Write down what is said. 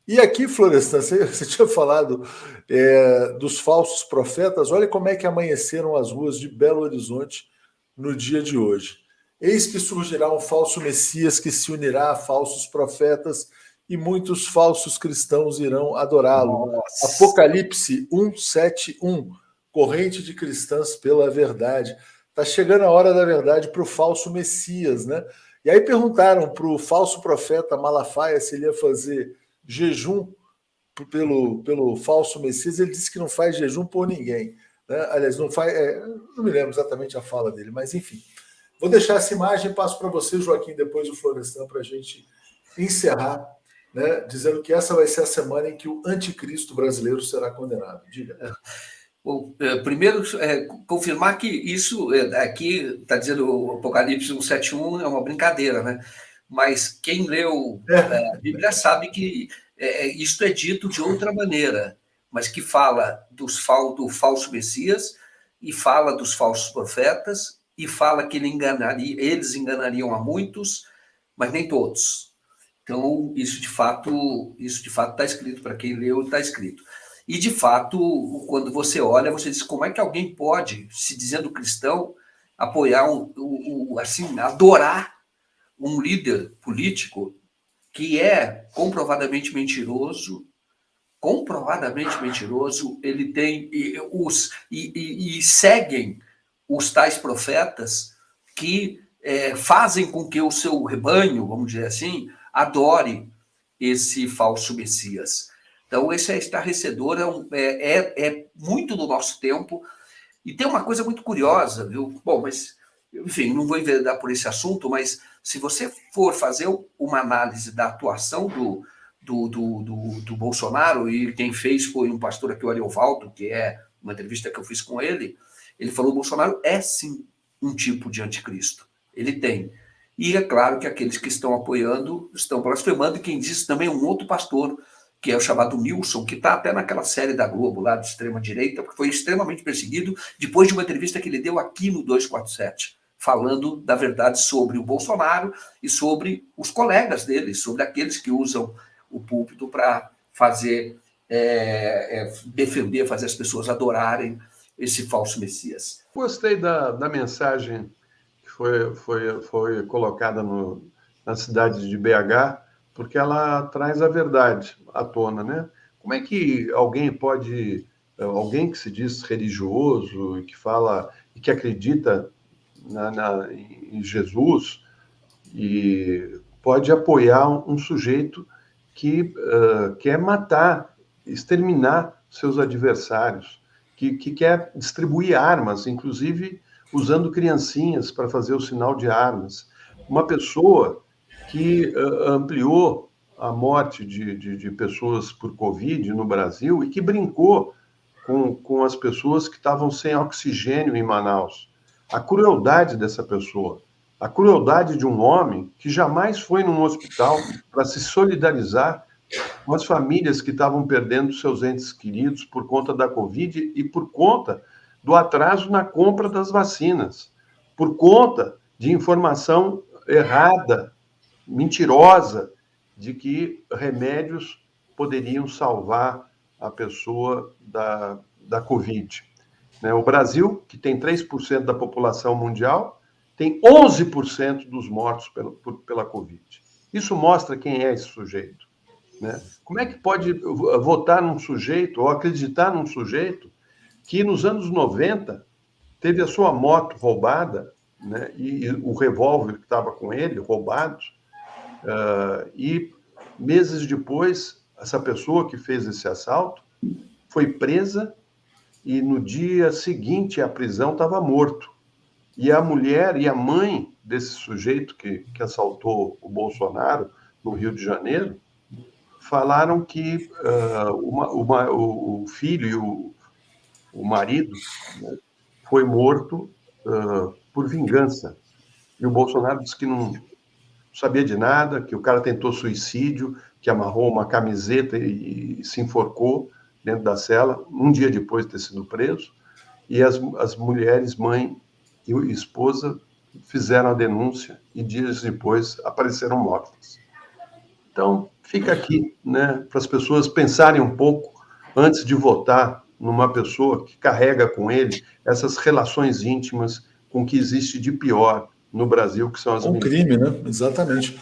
E aqui, Florestan, você tinha falado dos falsos profetas. Olha como é que amanheceram as ruas de Belo Horizonte no dia de hoje. Eis que surgirá um falso Messias que se unirá a falsos profetas e muitos falsos cristãos irão adorá-lo. Nossa. Apocalipse 1:7-1, corrente de cristãs pela verdade. Está chegando a hora da verdade para o falso Messias, né? E aí perguntaram para o falso profeta Malafaia se ele ia fazer jejum pelo falso Messias. Ele disse que não faz jejum por ninguém, né? Aliás, não faz. Não me lembro exatamente a fala dele, mas enfim. Vou deixar essa imagem e passo para você, Joaquim, depois o Florestan, para a gente encerrar, né, dizendo que essa vai ser a semana em que o anticristo brasileiro será condenado. Diga. Bom, primeiro, confirmar que isso aqui está dizendo o Apocalipse 1:7-1 é uma brincadeira, né? Mas quem leu a Bíblia sabe que isto é dito de outra maneira, mas que fala do falso Messias e fala dos falsos profetas e fala que eles enganariam a muitos, mas nem todos. Então, isso de fato está escrito, para quem leu, está escrito. E, de fato, quando você olha, você diz, como é que alguém pode, se dizendo cristão, apoiar, assim, adorar um líder político que é comprovadamente mentiroso, ele tem, e seguem os tais profetas que fazem com que o seu rebanho, vamos dizer assim, adore esse falso Messias. Então, esse é estarrecedor, é muito do nosso tempo. E tem uma coisa muito curiosa, viu? Bom, mas, enfim, não vou enveredar por esse assunto, mas se você for fazer uma análise da atuação do Bolsonaro, e quem fez foi um pastor aqui, o Ariovaldo, que é uma entrevista que eu fiz com ele, ele falou que o Bolsonaro é, sim, um tipo de anticristo. Ele tem. E é claro que aqueles que estão apoiando estão blasfemando, e quem disse também é um outro pastor, que é o chamado Nilson, que está até naquela série da Globo, lá de extrema-direita, porque foi extremamente perseguido depois de uma entrevista que ele deu aqui no 247, falando da verdade sobre o Bolsonaro e sobre os colegas dele, sobre aqueles que usam o púlpito para fazer, defender, fazer as pessoas adorarem esse falso Messias. Gostei da mensagem que foi colocada na cidade de BH, porque ela traz a verdade à tona, né? Como é que alguém que se diz religioso e que fala e que acredita em Jesus e pode apoiar um sujeito que quer matar, exterminar seus adversários, que quer distribuir armas, inclusive usando criancinhas para fazer o sinal de armas. Uma pessoa que ampliou a morte de pessoas por Covid no Brasil e que brincou com as pessoas que estavam sem oxigênio em Manaus. A crueldade dessa pessoa, a crueldade de um homem que jamais foi num hospital para se solidarizar com as famílias que estavam perdendo seus entes queridos por conta da Covid e por conta do atraso na compra das vacinas, por conta de informação errada, mentirosa, de que remédios poderiam salvar a pessoa da Covid. O Brasil, que tem 3% da população mundial, tem 11% dos mortos pela Covid. Isso mostra quem é esse sujeito. Como é que pode votar num sujeito ou acreditar num sujeito que nos anos 90 teve a sua moto roubada, e o revólver que estava com ele roubados, e meses depois essa pessoa que fez esse assalto foi presa e no dia seguinte à prisão estava morto. E a mulher e a mãe desse sujeito que assaltou o Bolsonaro no Rio de Janeiro falaram que o filho e o marido, foi morto por vingança. E o Bolsonaro disse que não sabia de nada, que o cara tentou suicídio, que amarrou uma camiseta e se enforcou dentro da cela, um dia depois de ter sido preso, e as mulheres, mãe e esposa, fizeram a denúncia e dias depois apareceram mortas. Então, fica aqui, né, para as pessoas pensarem um pouco antes de votar numa pessoa que carrega com ele essas relações íntimas com o que existe de pior no Brasil, que são as Um milícias. crime, né? Exatamente.